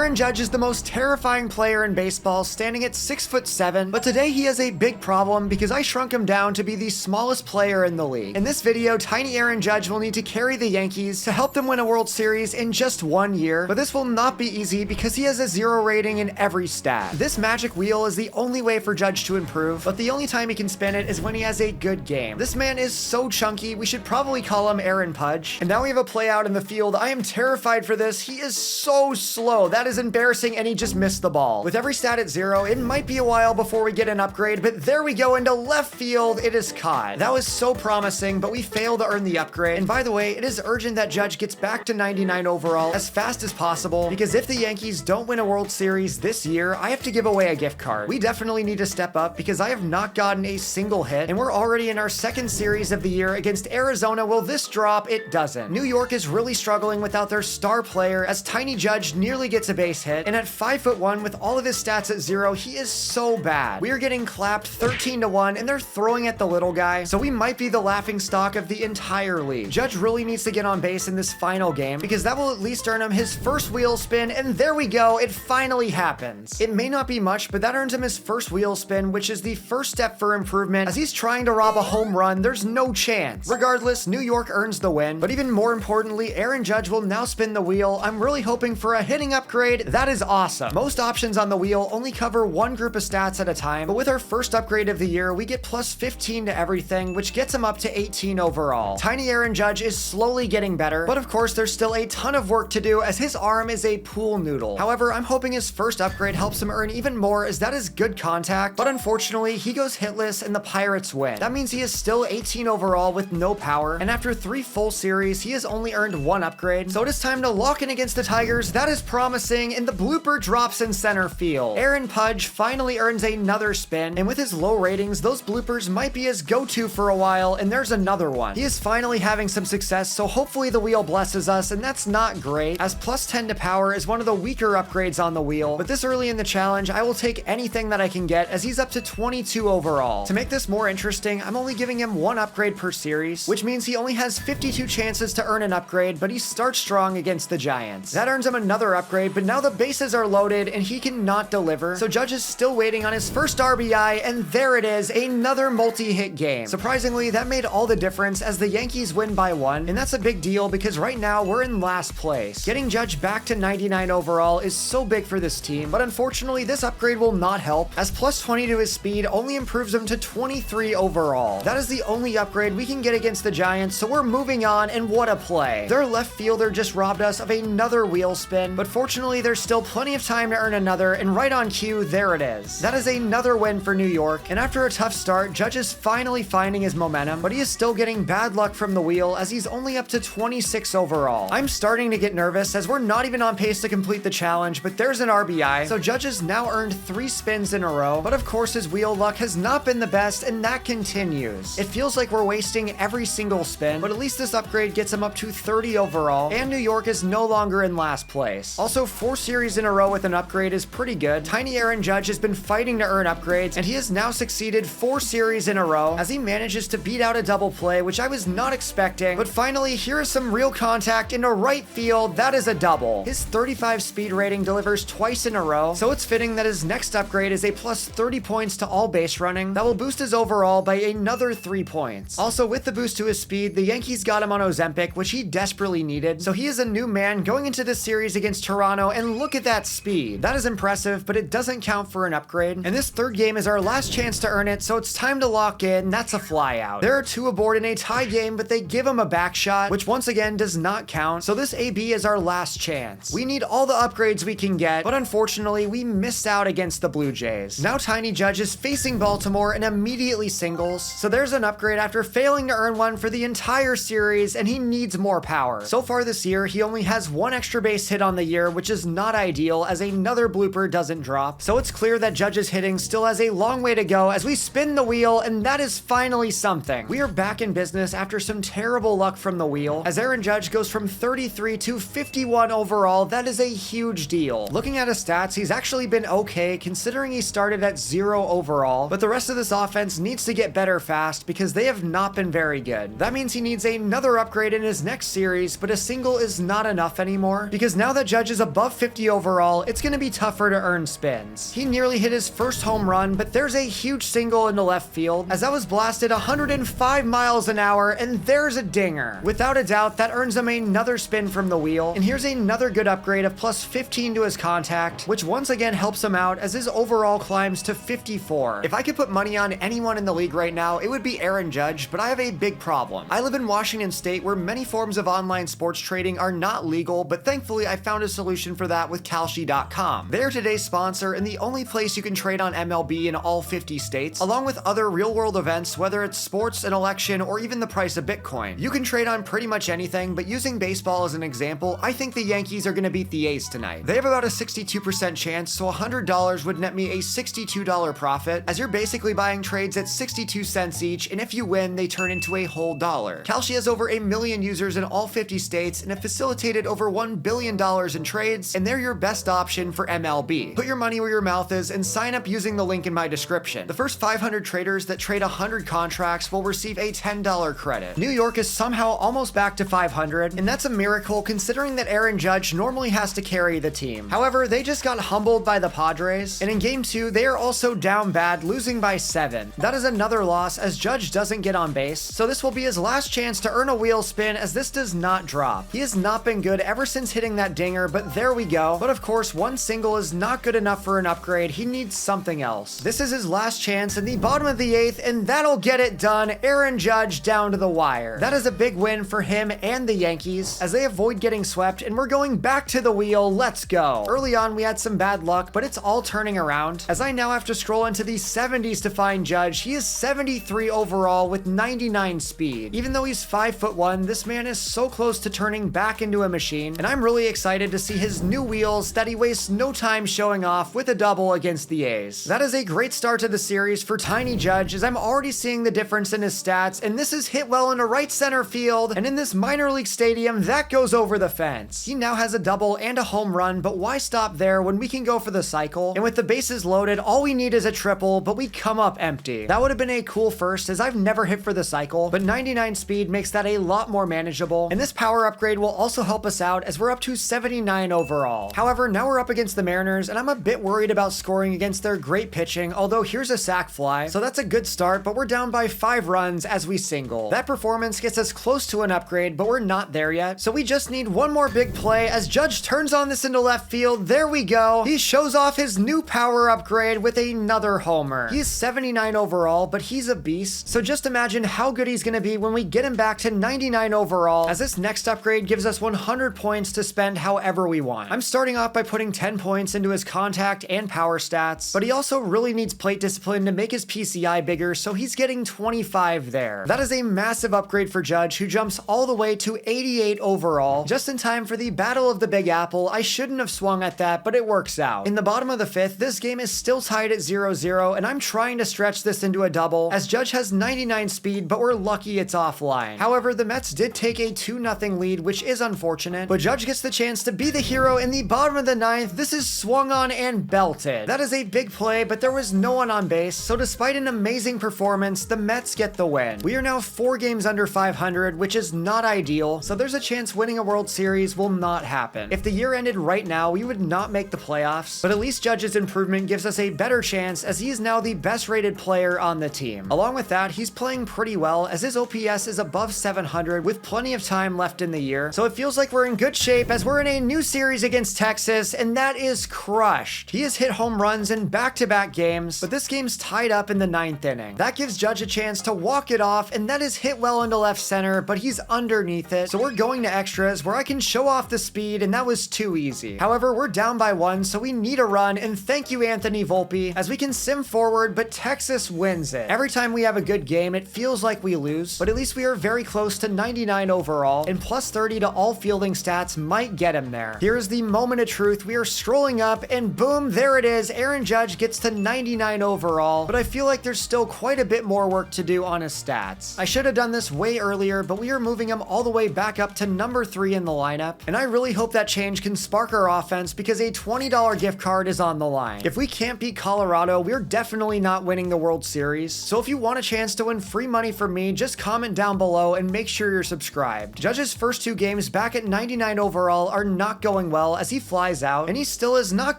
Aaron Judge is the most terrifying player in baseball, standing at 6'7", but today he has a big problem because I shrunk him down to be the smallest player in the league. In this video, tiny Aaron Judge will need to carry the Yankees to help them win a World Series in just 1 year, but this will not be easy because he has a 0 rating in every stat. This magic wheel is the only way for Judge to improve, but the only time he can spin it is when he has a good game. This man is so chunky, we should probably call him Aaron Pudge. And now we have a play out in the field. I am terrified for this. He is so slow. That is embarrassing, and he just missed the ball. With every stat at 0, it might be a while before we get an upgrade, but there we go into left field. It is caught. That was so promising, but we failed to earn the upgrade. And by the way, it is urgent that Judge gets back to 99 overall as fast as possible, because if the Yankees don't win a World Series this year, I have to give away a gift card. We definitely need to step up because I have not gotten a single hit, and we're already in our second series of the year against Arizona. Will this drop? It doesn't. New York is really struggling without their star player, as Tiny Judge nearly gets a base hit, and at 5'1" with all of his stats at 0, he is so bad. We are getting clapped 13-1, and they're throwing at the little guy, so we might be the laughing stock of the entire league. Judge really needs to get on base in this final game, because that will at least earn him his first wheel spin, and there we go, it finally happens. It may not be much, but that earns him his first wheel spin, which is the first step for improvement, as he's trying to rob a home run. There's no chance. Regardless, New York earns the win, but even more importantly, Aaron Judge will now spin the wheel. I'm really hoping for a hitting upgrade. That is awesome. Most options on the wheel only cover one group of stats at a time, but with our first upgrade of the year, we get plus 15 to everything, which gets him up to 18 overall. Tiny Aaron Judge is slowly getting better, but of course, there's still a ton of work to do, as his arm is a pool noodle. However, I'm hoping his first upgrade helps him earn even more, as that is good contact, but unfortunately, he goes hitless and the Pirates win. That means he is still 18 overall with no power, and after 3 full series, he has only earned 1 upgrade, so it is time to lock in against the Tigers. That is promising, and the blooper drops in center field. Aaron Pudge finally earns another spin, and with his low ratings, those bloopers might be his go-to for a while, and there's another one. He is finally having some success, so hopefully the wheel blesses us, and that's not great, as plus 10 to power is one of the weaker upgrades on the wheel, but this early in the challenge, I will take anything that I can get, as he's up to 22 overall. To make this more interesting, I'm only giving him 1 upgrade per series, which means he only has 52 chances to earn an upgrade, but he starts strong against the Giants. That earns him another upgrade, but now the bases are loaded and he cannot deliver, so Judge is still waiting on his first RBI, and there it is, another multi-hit game. Surprisingly, that made all the difference, as the Yankees win by 1, and that's a big deal because right now we're in last place. Getting Judge back to 99 overall is so big for this team, but unfortunately this upgrade will not help, as plus 20 to his speed only improves him to 23 overall. That is the only upgrade we can get against the Giants, so we're moving on, and what a play. Their left fielder just robbed us of another wheel spin, but fortunately there's still plenty of time to earn another, and right on cue, there it is. That is another win for New York, and after a tough start, Judge is finally finding his momentum, but he is still getting bad luck from the wheel, as he's only up to 26 overall. I'm starting to get nervous, as we're not even on pace to complete the challenge, but there's an RBI, so Judge has now earned 3 spins in a row, but of course his wheel luck has not been the best, and that continues. It feels like we're wasting every single spin, but at least this upgrade gets him up to 30 overall, and New York is no longer in last place. Also, 4 series in a row with an upgrade is pretty good. Tiny Aaron Judge has been fighting to earn upgrades, and he has now succeeded 4 series in a row, as he manages to beat out a double play, which I was not expecting, but finally, here is some real contact into right field. That is a double. His 35 speed rating delivers twice in a row, so it's fitting that his next upgrade is a plus 30 points to all base running. That will boost his overall by another 3 points. Also, with the boost to his speed, the Yankees got him on Ozempic, which he desperately needed, so he is a new man going into this series against Toronto, and look at that speed. That is impressive, but it doesn't count for an upgrade, and this third game is our last chance to earn it, so it's time to lock in. That's a flyout. There are 2 aboard in a tie game, but they give him a back shot, which once again does not count, so this AB is our last chance. We need all the upgrades we can get, but unfortunately, we missed out against the Blue Jays. Now Tiny Judge is facing Baltimore and immediately singles, so there's an upgrade after failing to earn one for the entire series, and he needs more power. So far this year, he only has 1 extra base hit on the year, which is not ideal, as another blooper doesn't drop, so it's clear that Judge's hitting still has a long way to go as we spin the wheel, and that is finally something. We are back in business after some terrible luck from the wheel, as Aaron Judge goes from 33 to 51 overall. That is a huge deal. Looking at his stats, he's actually been okay, considering he started at 0 overall, but the rest of this offense needs to get better fast, because they have not been very good. That means he needs another upgrade in his next series, but a single is not enough anymore, because now that Judge is above 50 overall, it's going to be tougher to earn spins. He nearly hit his first home run, but there's a huge single into left field as that was blasted 105 miles an hour, and there's a dinger. Without a doubt, that earns him another spin from the wheel, and here's another good upgrade of plus 15 to his contact, which once again helps him out as his overall climbs to 54. If I could put money on anyone in the league right now, it would be Aaron Judge, but I have a big problem. I live in Washington State, where many forms of online sports trading are not legal, but thankfully I found a solution for that with Kalshi.com. They're today's sponsor and the only place you can trade on MLB in all 50 states, along with other real-world events, whether it's sports, an election, or even the price of Bitcoin. You can trade on pretty much anything, but using baseball as an example, I think the Yankees are going to beat the A's tonight. They have about a 62% chance, so $100 would net me a $62 profit, as you're basically buying trades at 62 cents each, and if you win, they turn into a whole dollar. Kalshi has over 1 million users in all 50 states and have facilitated over $1 billion in trades, and they're your best option for MLB. Put your money where your mouth is and sign up using the link in my description. The first 500 traders that trade 100 contracts will receive a $10 credit. New York is somehow almost back to 500, and that's a miracle considering that Aaron Judge normally has to carry the team. However, they just got humbled by the Padres, and in Game 2, they are also down bad, losing by 7. That is another loss as Judge doesn't get on base, so this will be his last chance to earn a wheel spin as this does not drop. He has not been good ever since hitting that dinger, but there we go. But of course, one single is not good enough for an upgrade. He needs something else. This is his last chance in the bottom of the 8th, and that'll get it done. Aaron Judge down to the wire. That is a big win for him and the Yankees as they avoid getting swept, and we're going back to the wheel. Let's go. Early on, we had some bad luck, but it's all turning around as I now have to scroll into the 70s to find Judge. He is 73 overall with 99 speed. Even though he's 5'1", this man is so close to turning back into a machine, and I'm really excited to see his new wheels that he wastes no time showing off with a double against the A's. That is a great start to the series for Tiny Judge, as I'm already seeing the difference in his stats, and this is hit well into right center field, and in this minor league stadium, that goes over the fence. He now has a double and a home run, but why stop there when we can go for the cycle? And with the bases loaded, all we need is a triple, but we come up empty. That would have been a cool first, as I've never hit for the cycle, but 99 speed makes that a lot more manageable, and this power upgrade will also help us out as we're up to 79 overall. However, now we're up against the Mariners, and I'm a bit worried about scoring against their great pitching, although here's a sac fly, so that's a good start, but we're down by 5 runs as we single. That performance gets us close to an upgrade, but we're not there yet, so we just need one more big play as Judge turns on this into left field. There we go. He shows off his new power upgrade with another homer. He's 79 overall, but he's a beast, so just imagine how good he's going to be when we get him back to 99 overall, as this next upgrade gives us 100 points to spend however we want. I'm starting off by putting 10 points into his contact and power stats, but he also really needs plate discipline to make his PCI bigger, so he's getting 25 there. That is a massive upgrade for Judge, who jumps all the way to 88 overall, just in time for the Battle of the Big Apple. I shouldn't have swung at that, but it works out. In the bottom of the 5th, this game is still tied at 0-0, and I'm trying to stretch this into a double, as Judge has 99 speed, but we're lucky it's offline. However, the Mets did take a 2-0 lead, which is unfortunate, but Judge gets the chance to be the hero in the bottom of the 9th. This is swung on and belted. That is a big play, but there was no one on base, so despite an amazing performance, the Mets get the win. We are now 4 games under 500, which is not ideal, so there's a chance winning a World Series will not happen. If the year ended right now, we would not make the playoffs, but at least Judge's improvement gives us a better chance, as he is now the best rated player on the team. Along with that, he's playing pretty well, as his OPS is above 700 with plenty of time left in the year, so it feels like we're in good shape as we're in a new series against Texas, and that is crushed. He has hit home runs in back-to-back games, but this game's tied up in the 9th inning. That gives Judge a chance to walk it off, and that is hit well into left center, but he's underneath it, so we're going to extras where I can show off the speed, and that was too easy. However, we're down by 1, so we need a run, and thank you, Anthony Volpe, as we can sim forward, but Texas wins it. Every time we have a good game, it feels like we lose, but at least we are very close to 99 overall, and plus 30 to all fielding stats might get him there. Here's the moment of truth. We are strolling up, and boom, there it is. Aaron Judge gets to 99 overall, but I feel like there's still quite a bit more work to do on his stats. I should have done this way earlier, but we are moving him all the way back up to number 3 in the lineup, and I really hope that change can spark our offense, because a $20 gift card is on the line. If we can't beat Colorado, we're definitely not winning the World Series, so if you want a chance to win free money from me, just comment down below and make sure you're subscribed. Judge's first 2 games back at 99 overall are not going well, well as he flies out, and he still has not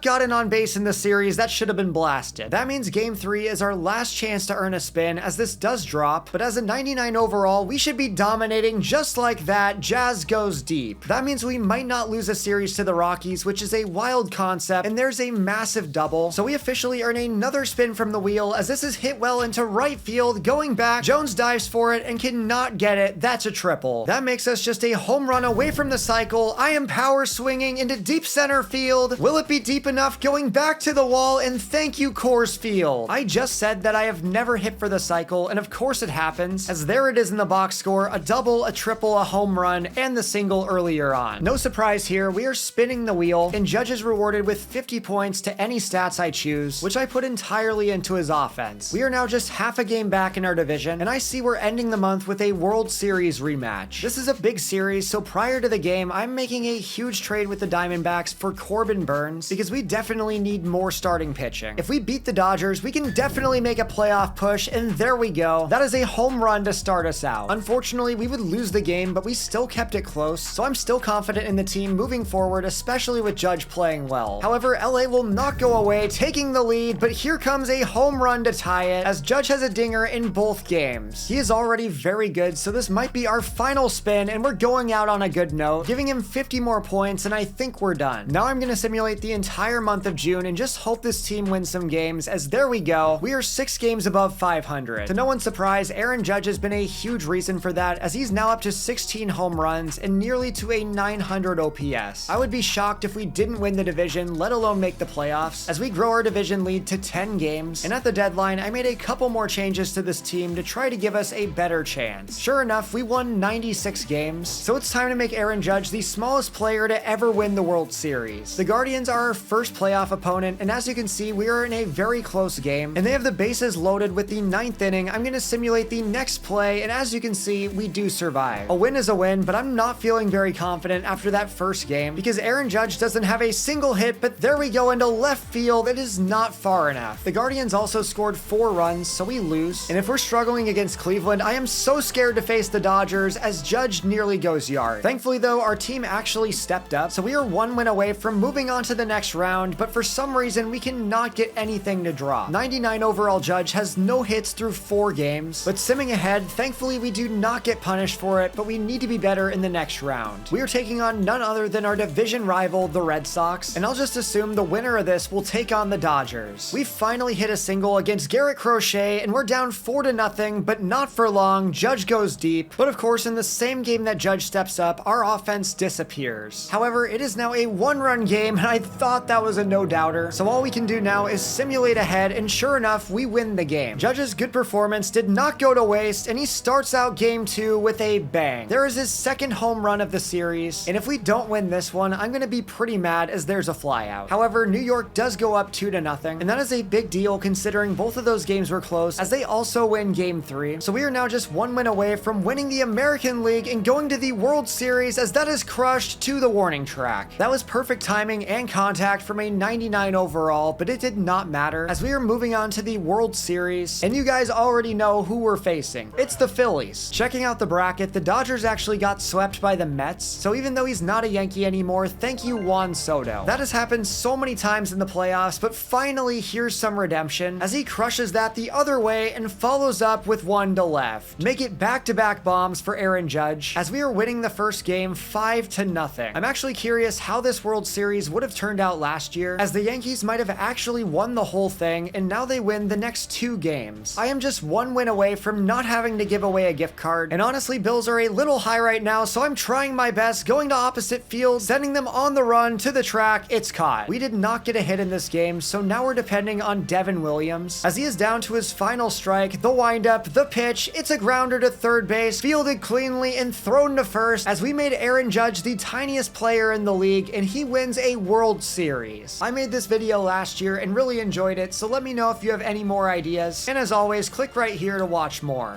gotten on base in the series. That should have been blasted. That means game 3 is our last chance to earn a spin, as this does drop, but as a 99 overall, we should be dominating just like that. Jazz goes deep. That means we might not lose a series to the Rockies, which is a wild concept, and there's a massive double, so we officially earn another spin from the wheel as this is hit well into right field. Going back, Jones dives for it and cannot get it. That's a triple. That makes us just a home run away from the cycle. I am power swinging into deep center field. Will it be deep enough? Going back to the wall, and thank you, Coors Field. I just said that I have never hit for the cycle, and of course it happens, as there it is in the box score: a double, a triple, a home run, and the single earlier on. No surprise here, we are spinning the wheel, and Judge is rewarded with 50 points to any stats I choose, which I put entirely into his offense. We are now just half a game back in our division, and I see we're ending the month with a World Series rematch. This is a big series, so prior to the game, I'm making a huge trade with the Diamondbacks for Corbin Burns, because we definitely need more starting pitching. If we beat the Dodgers, we can definitely make a playoff push, and there we go. That is a home run to start us out. Unfortunately, we would lose the game, but we still kept it close, so I'm still confident in the team moving forward, especially with Judge playing well. However, LA will not go away, taking the lead, but here comes a home run to tie it, as Judge has a dinger in both games. He is already very good, so this might be our final spin, and we're going out on a good note, giving him 50 more points, and I think we're done. Now I'm going to simulate the entire month of June and just hope this team wins some games, as there we go. We are 6 games above 500. To no one's surprise, Aaron Judge has been a huge reason for that, as he's now up to 16 home runs and nearly to a 900 OPS. I would be shocked if we didn't win the division, let alone make the playoffs, as we grow our division lead to 10 games, and at the deadline, I made a couple more changes to this team to try to give us a better chance. Sure enough, we won 96 games, so it's time to make Aaron Judge the smallest player to ever win the World Series. The Guardians are our first playoff opponent, and as you can see, we are in a very close game, and they have the bases loaded with the 9th inning. I'm going to simulate the next play, and as you can see, we do survive. A win is a win, but I'm not feeling very confident after that first game, because Aaron Judge doesn't have a single hit, but there we go into left field. It is not far enough. The Guardians also scored 4 runs, so we lose, and if we're struggling against Cleveland, I am so scared to face the Dodgers, as Judge nearly goes yard. Thankfully though, our team actually stepped up, so we are 1 win away from moving on to the next round, but for some reason, we cannot get anything to drop. 99 overall Judge has no hits through 4 games, but simming ahead, thankfully we do not get punished for it, but we need to be better in the next round. We are taking on none other than our division rival, the Red Sox, and I'll just assume the winner of this will take on the Dodgers. We finally hit a single against Garrett Crochet, and we're down 4-0, but not for long. Judge goes deep, but of course in the same game that Judge steps up, our offense disappears. However, it is now a 1-run game, and I thought that was a no-doubter, so all we can do now is simulate ahead, and sure enough, we win the game. Judge's good performance did not go to waste, and he starts out game 2 with a bang. There is his second home run of the series, and if we don't win this one, I'm going to be pretty mad, as there's a flyout. However, New York does go up 2-0, and that is a big deal considering both of those games were close, as they also win game 3. So we are now just 1 win away from winning the American League and going to the World Series, as that is crushed to the warning track. That was perfect timing and contact from a 99 overall, but it did not matter, as we are moving on to the World Series, and you guys already know who we're facing. It's the Phillies. Checking out the bracket, the Dodgers actually got swept by the Mets, so even though he's not a Yankee anymore, thank you, Juan Soto. That has happened so many times in the playoffs, but finally here's some redemption, as he crushes that the other way and follows up with one to left. Make it back-to-back bombs for Aaron Judge, as we are winning the first game 5-0. I'm actually curious how this World Series would have turned out last year, as the Yankees might have actually won the whole thing, and now they win the next 2 games. I am just 1 win away from not having to give away a gift card, and honestly, Bills are a little high right now, so I'm trying my best, going to opposite field, sending them on the run to the track. It's caught. We did not get a hit in this game, so now we're depending on Devin Williams, as he is down to his final strike, the windup, the pitch. It's a grounder to third base, fielded cleanly and thrown to first, as we made Aaron Judge the tiniest player in the league, and he wins a World Series. I made this video last year and really enjoyed it, so let me know if you have any more ideas, and as always, click right here to watch more.